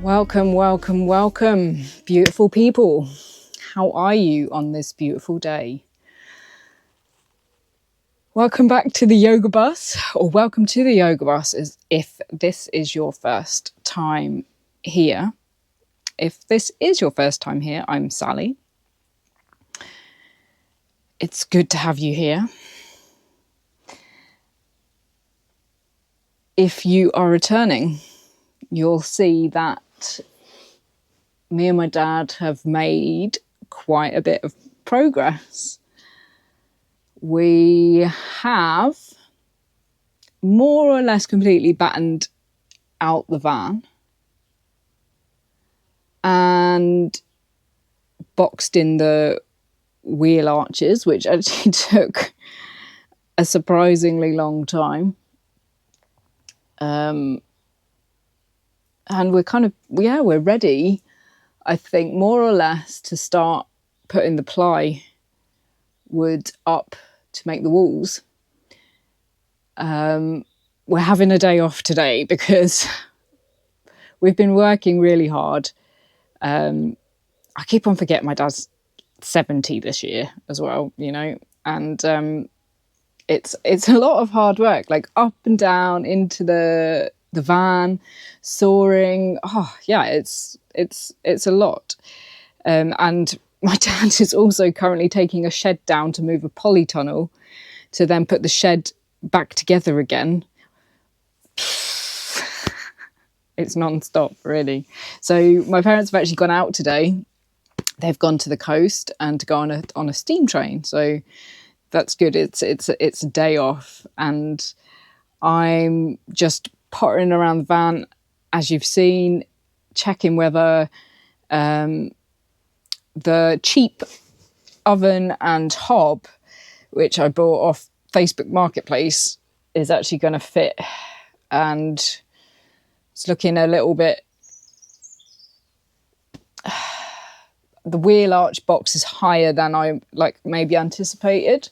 Welcome, welcome, welcome, beautiful people. How are you on this beautiful day? Welcome back to the yoga bus, or welcome to the yoga bus as if this is your first time here. If this is your first time here, I'm Sally. It's good to have you here. If you are returning, you'll see that me and my dad have made quite a bit of progress. We have more or less completely battened out the van and boxed in the wheel arches, which actually took a surprisingly long time. And we're kind of, we're ready, I think, more or less to start putting the plywood up to make the walls. We're having a day off today because we've been working really hard. I keep on forgetting my dad's 70 this year as well, and it's a lot of hard work, like up and down into the van, soaring. Oh yeah, it's a lot. And my dad is also currently taking a shed down to move a polytunnel to then put the shed back together again. It's non-stop, really. So my parents have actually gone out today they've gone to the coast and to go on a steam train. So that's good. It's a day off, and I'm just pottering around the van, as you've seen, checking whether the cheap oven and hob, which I bought off Facebook Marketplace, is actually going to fit. And it's looking a little bit... the wheel arch box is higher than I maybe anticipated.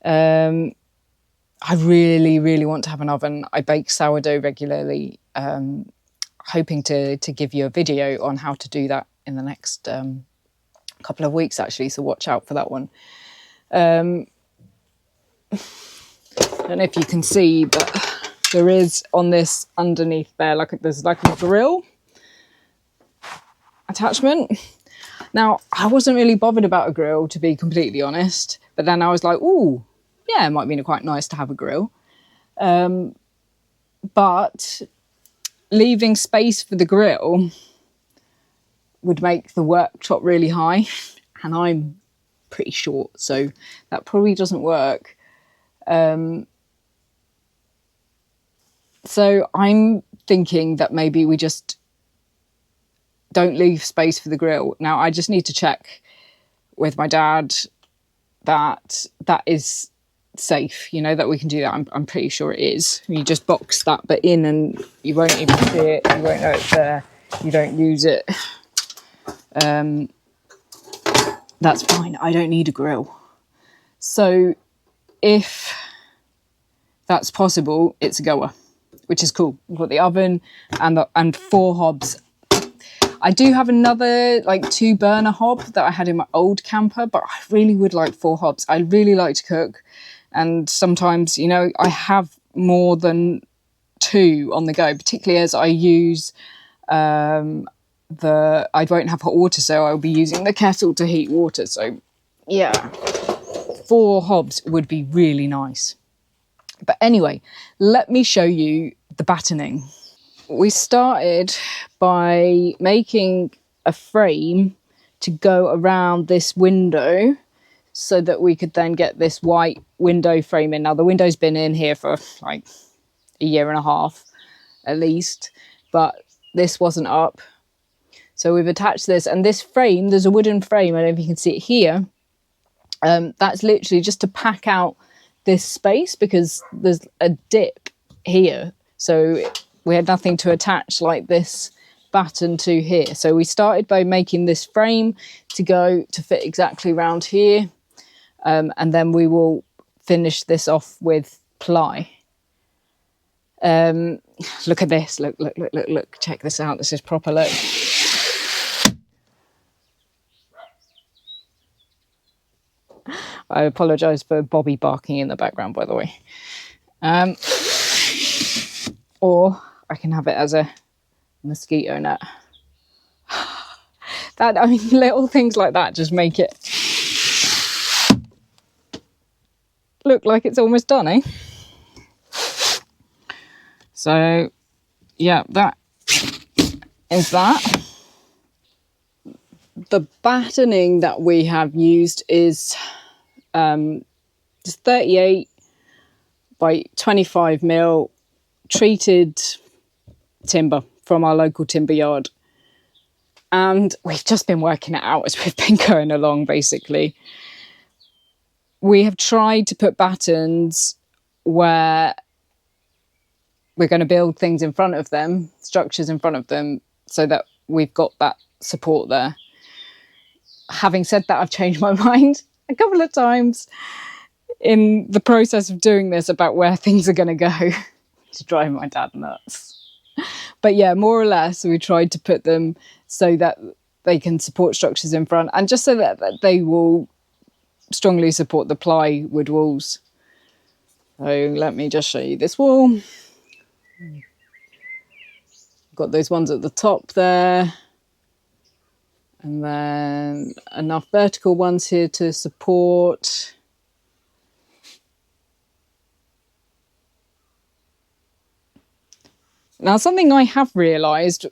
I really want to have an oven. I bake sourdough regularly, hoping to give you a video on how to do that in the next couple of weeks, actually, so watch out for that one. I don't know if you can see, but there is on this underneath there, there's like a grill attachment. Now, I wasn't really bothered about a grill, to be completely honest, but then I was like, ooh, yeah, it might be quite nice to have a grill. But leaving space for the grill would make the worktop really high, and I'm pretty short, so that probably doesn't work. So I'm thinking that maybe we just don't leave space for the grill. Now, I just need to check with my dad that that is safe, that we can do that. I'm pretty sure it is. You just box that bit in and you won't even see it. You won't know it's there. You don't use it. That's fine. I don't need a grill. So if that's possible, it's a goer, which is cool. We've got the oven and 4 hobs. I do have another 2 burner hob that I had in my old camper, but I really would like 4 hobs. I really like to cook, and sometimes, I have more than 2 on the go, particularly as I use I won't have hot water, so I'll be using the kettle to heat water. So yeah, 4 hobs would be really nice. But anyway, let me show you the battening. We started by making a frame to go around this window so that we could then get this white window frame in. Now, the window's been in here for a year and a half at least, but this wasn't up. So we've attached this, and this frame, there's a wooden frame, I don't know if you can see it here. That's literally just to pack out this space because there's a dip here. So we had nothing to attach like this batten to here. So we started by making this frame to fit exactly around here. And then we will finish this off with ply. Look at this. Look. Check this out. This is proper look. I apologise for Bobby barking in the background, by the way. Or I can have it as a mosquito net. Little things like that just make it look like it's almost done, eh? So, yeah, that is that. The battening that we have used is just 38 by 25 mil treated timber from our local timber yard. And we've just been working it out as we've been going along, basically. We have tried to put battens where we're going to build things in front of them, structures in front of them, so that we've got that support there. Having said that, I've changed my mind a couple of times in the process of doing this about where things are going to go. To drive my dad nuts. But yeah, more or less, we tried to put them so that they can support structures in front, and just so that they will strongly support the plywood walls. So let me just show you this wall. Got those ones at the top there. And then enough vertical ones here to support. Now, something I have realised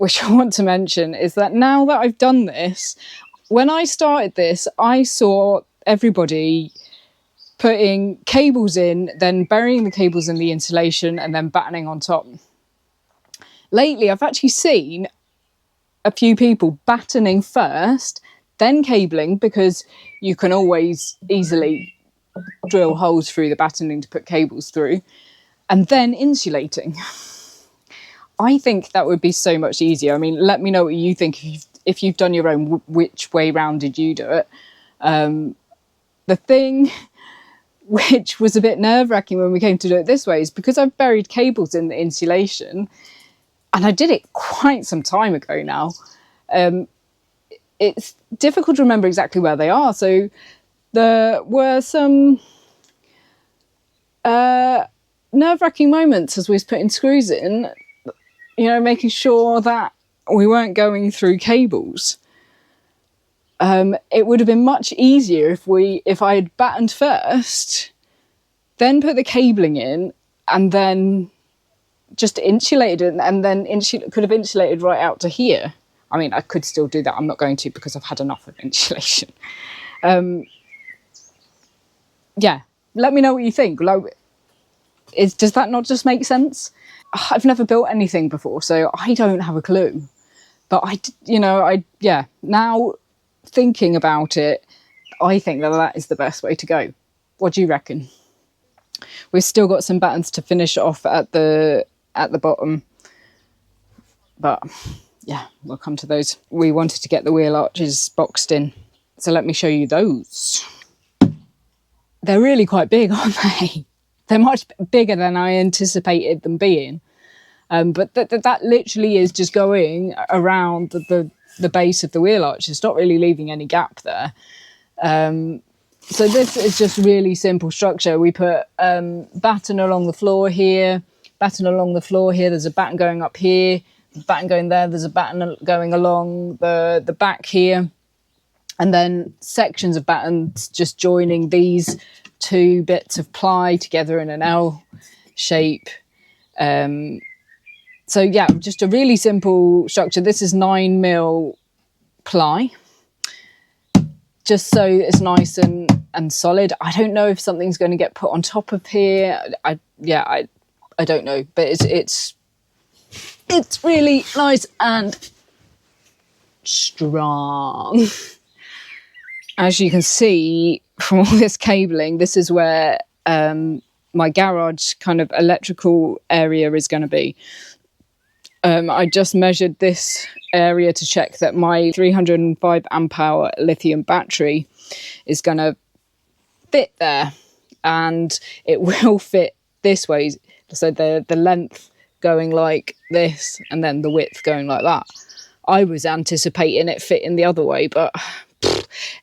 which I want to mention, is that now that I've done this, when I started this, I saw everybody putting cables in, then burying the cables in the insulation and then battening on top. Lately, I've actually seen a few people battening first, then cabling, because you can always easily drill holes through the battening to put cables through, and then insulating. I think that would be so much easier. I mean, let me know what you think if you've done your own. Which way round did you do it? The thing which was a bit nerve-wracking when we came to do it this way is because I've buried cables in the insulation, and I did it quite some time ago now. It's difficult to remember exactly where they are. So there were some nerve-wracking moments as we was putting screws in, you know, making sure that we weren't going through cables. It would have been much easier if I had battened first, then put the cabling in, and then just insulated it, and then could have insulated right out to here. I mean, I could still do that. I'm not going to, because I've had enough of insulation. Yeah, let me know what you think. Like, does that not just make sense? I've never built anything before, so I don't have a clue. But now thinking about it, I think that is the best way to go. What do you reckon? We've still got some battens to finish off at the bottom, but yeah, we'll come to those. We wanted to get the wheel arches boxed in, so let me show you those. They're really quite big, aren't they? They're much bigger than I anticipated them being. But that literally is just going around the base of the wheel arch. It's not really leaving any gap there. So this is just really simple structure. We put batten along the floor here, batten along the floor here. There's a batten going up here, batten going there. There's a batten going along the back here. And then sections of battens just joining these two bits of ply together in an L shape. So yeah, just a really simple structure. This is 9mm ply, just so it's nice and solid. I don't know if something's going to get put on top of here. I don't know, but it's really nice and strong. As you can see from all this cabling, this is where my garage kind of electrical area is going to be. I just measured this area to check that my 305 amp hour lithium battery is going to fit there, and it will fit this way. So the length going like this and then the width going like that. I was anticipating it fitting the other way, but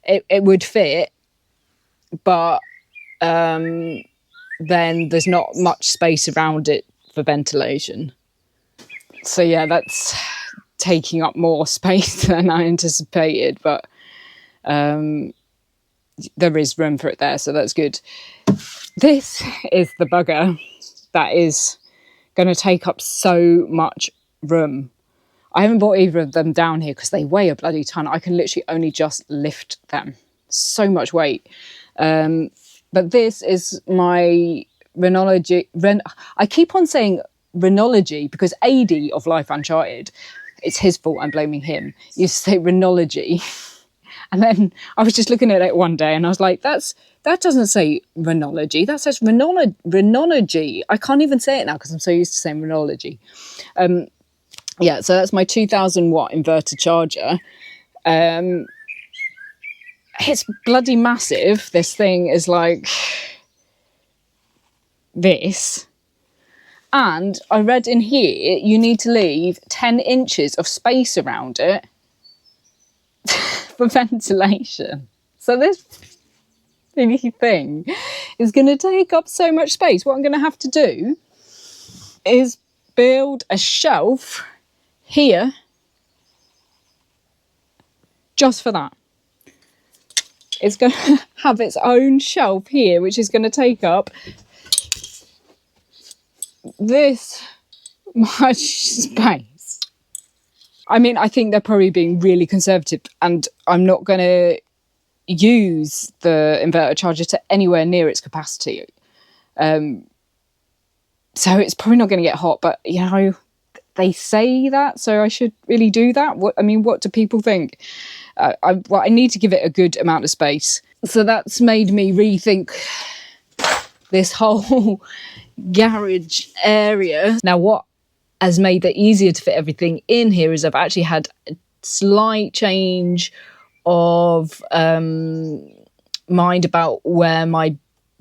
it would fit, but then there's not much space around it for ventilation. So yeah, that's taking up more space than I anticipated, but there is room for it there, so that's good. This is the bugger that is going to take up so much room. I haven't brought either of them down here because they weigh a bloody ton. I can literally only just lift them. So much weight. But this is my Renology. I keep on saying Renology because AD of Life Uncharted, it's his fault, I'm blaming him, used to say Renology. And then I was just looking at it one day and I was like, that doesn't say Renology, that says Renology. I can't even say it now because I'm so used to saying Renology. Yeah, so that's my 2000 watt inverter charger. It's bloody massive. This thing is like this. And I read in here, you need to leave 10 inches of space around it for ventilation. So this thingy thing is going to take up so much space. What I'm going to have to do is build a shelf here just for that. It's going to have its own shelf here, which is going to take up this much space. I mean, I think they're probably being really conservative, and I'm not going to use the inverter charger to anywhere near its capacity. So it's probably not going to get hot, but you know, they say that, so I should really do that. What do people think? I need to give it a good amount of space. So that's made me rethink this whole garage area. Now, what has made it easier to fit everything in here is I've actually had a slight change of mind about where my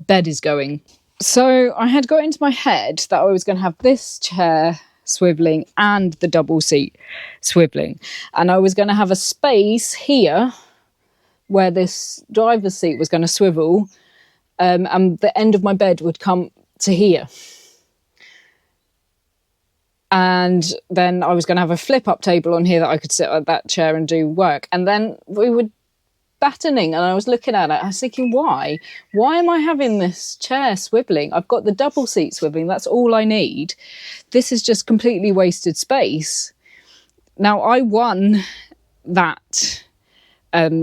bed is going. So I had got into my head that I was going to have this chair swiveling and the double seat swiveling, and I was going to have a space here where this driver's seat was going to swivel, and the end of my bed would come to here. And then I was going to have a flip-up table on here that I could sit at that chair and do work. And then we were battening, and I was looking at it. I was thinking, why? Why am I having this chair swiveling? I've got the double seat swiveling. That's all I need. This is just completely wasted space. Now, I won that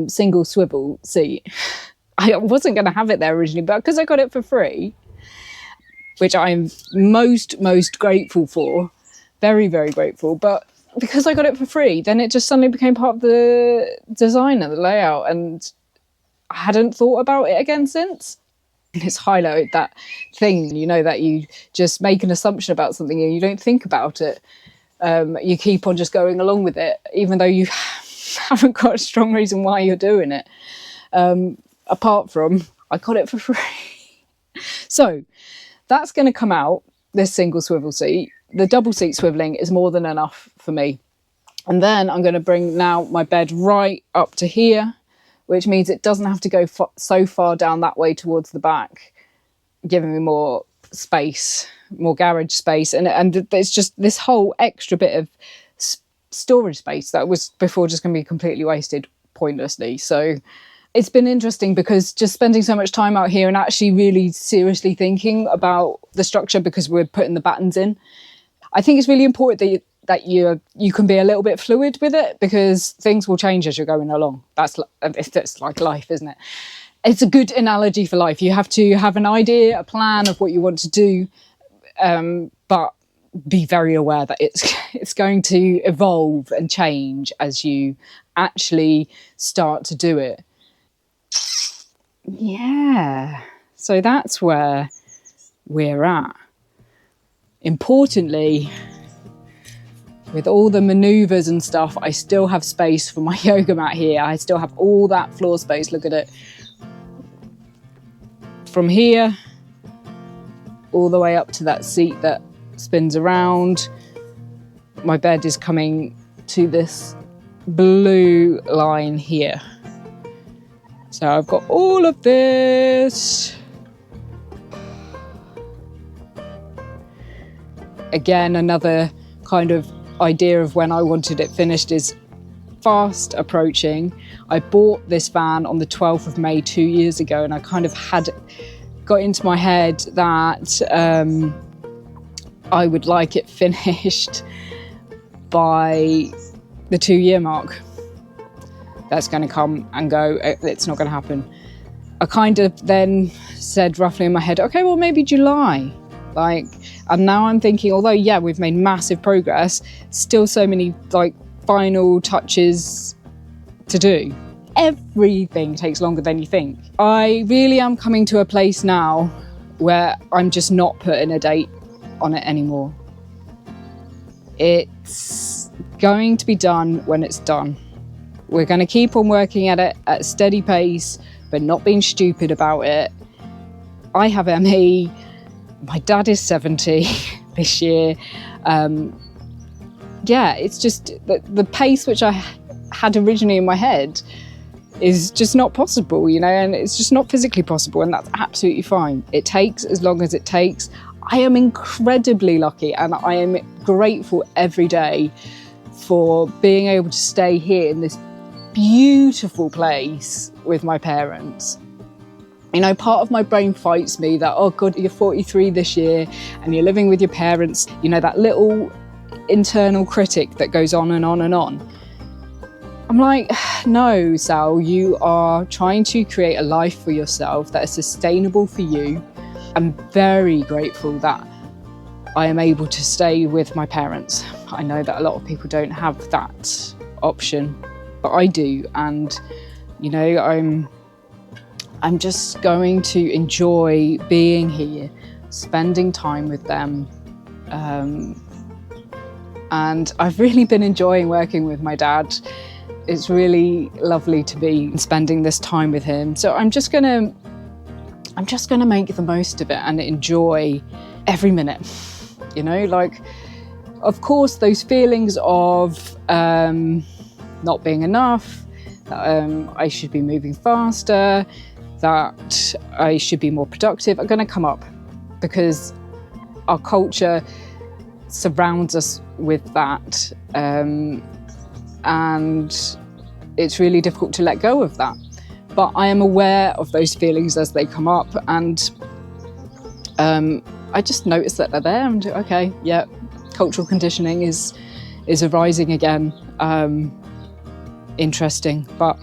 single swivel seat. I wasn't going to have it there originally, but because I got it for free, which I'm most grateful for, very, very grateful. But because I got it for free, then it just suddenly became part of the design and the layout, and I hadn't thought about it again since. It's highlighted that thing, you know, that you just make an assumption about something and you don't think about it. You keep on just going along with it, even though you haven't got a strong reason why you're doing it. Apart from, I got it for free. So that's going to come out, this single swivel seat. The double seat swiveling is more than enough for me. And then I'm going to bring now my bed right up to here, which means it doesn't have to go so far down that way towards the back, giving me more space, more garage space. And it's just this whole extra bit of storage space that was before just going to be completely wasted pointlessly. So it's been interesting because just spending so much time out here and actually really seriously thinking about the structure, because we're putting the battens in. I think it's really important that you can be a little bit fluid with it, because things will change as you're going along. That's like life, isn't it? It's a good analogy for life. You have to have an idea, a plan of what you want to do, but be very aware that it's going to evolve and change as you actually start to do it. Yeah, so that's where we're at. Importantly, with all the maneuvers and stuff, I still have space for my yoga mat here. I still have all that floor space. Look at it. From here, all the way up to that seat that spins around. My bed is coming to this blue line here. So I've got all of this. Again, another kind of idea of when I wanted it finished is fast approaching. I bought this van on the 12th of May 2 years ago, and I kind of had got into my head that I would like it finished by the 2-year mark. That's going to come and go. It's not going to happen. I kind of then said roughly in my head, okay, well, maybe July. And now I'm thinking, although, yeah, we've made massive progress, still so many final touches to do. Everything takes longer than you think. I really am coming to a place now where I'm just not putting a date on it anymore. It's going to be done when it's done. We're going to keep on working at it at a steady pace, but not being stupid about it. I have ME. My dad is 70 this year. It's just the pace which I had originally in my head is just not possible, and it's just not physically possible, and that's absolutely fine. It takes as long as it takes. I am incredibly lucky, and I am grateful every day for being able to stay here in this beautiful place with my parents. Part of my brain fights me that, oh God, you're 43 this year and you're living with your parents. That little internal critic that goes on and on and on. I'm like, no, Sal, you are trying to create a life for yourself that is sustainable for you. I'm very grateful that I am able to stay with my parents. I know that a lot of people don't have that option, but I do. And, you know, I'm just going to enjoy being here, spending time with them. And I've really been enjoying working with my dad. It's really lovely to be spending this time with him. So I'm just gonna make the most of it and enjoy every minute. You know, like, of course, those feelings of not being enough, that I should be moving faster, that I should be more productive are gonna come up, because our culture surrounds us with that. And it's really difficult to let go of that. But I am aware of those feelings as they come up, and I just notice that they're there and okay, yeah, cultural conditioning is arising again. Interesting, but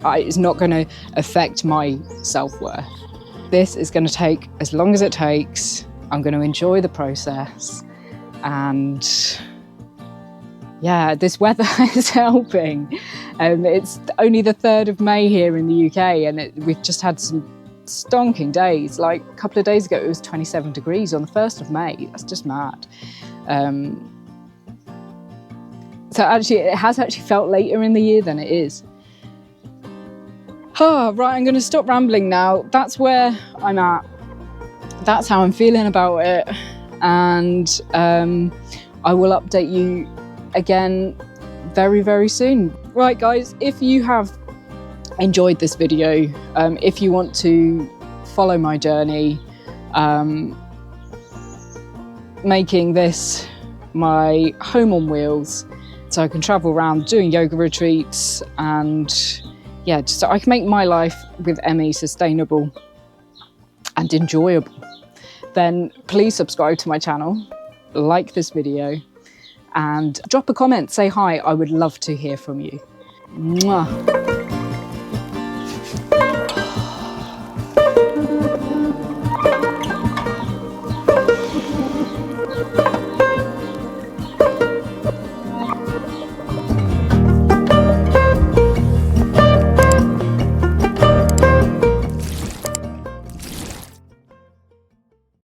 it's not going to affect my self-worth. This is going to take as long as it takes. I'm going to enjoy the process, and yeah, this weather is helping. It's only the 3rd of May here in the UK, and we've just had some stonking days. Like a couple of days ago, it was 27 degrees on the 1st of May. That's just mad. So actually, it has actually felt later in the year than it is. Right, I'm going to stop rambling now. That's where I'm at. That's how I'm feeling about it. And I will update you again very, very soon. Right, guys, if you have enjoyed this video, if you want to follow my journey, making this my home on wheels, so I can travel around doing yoga retreats, and yeah, just so I can make my life with Emmy sustainable and enjoyable, then please subscribe to my channel, like this video, and drop a comment, say hi. I would love to hear from you. Mwah.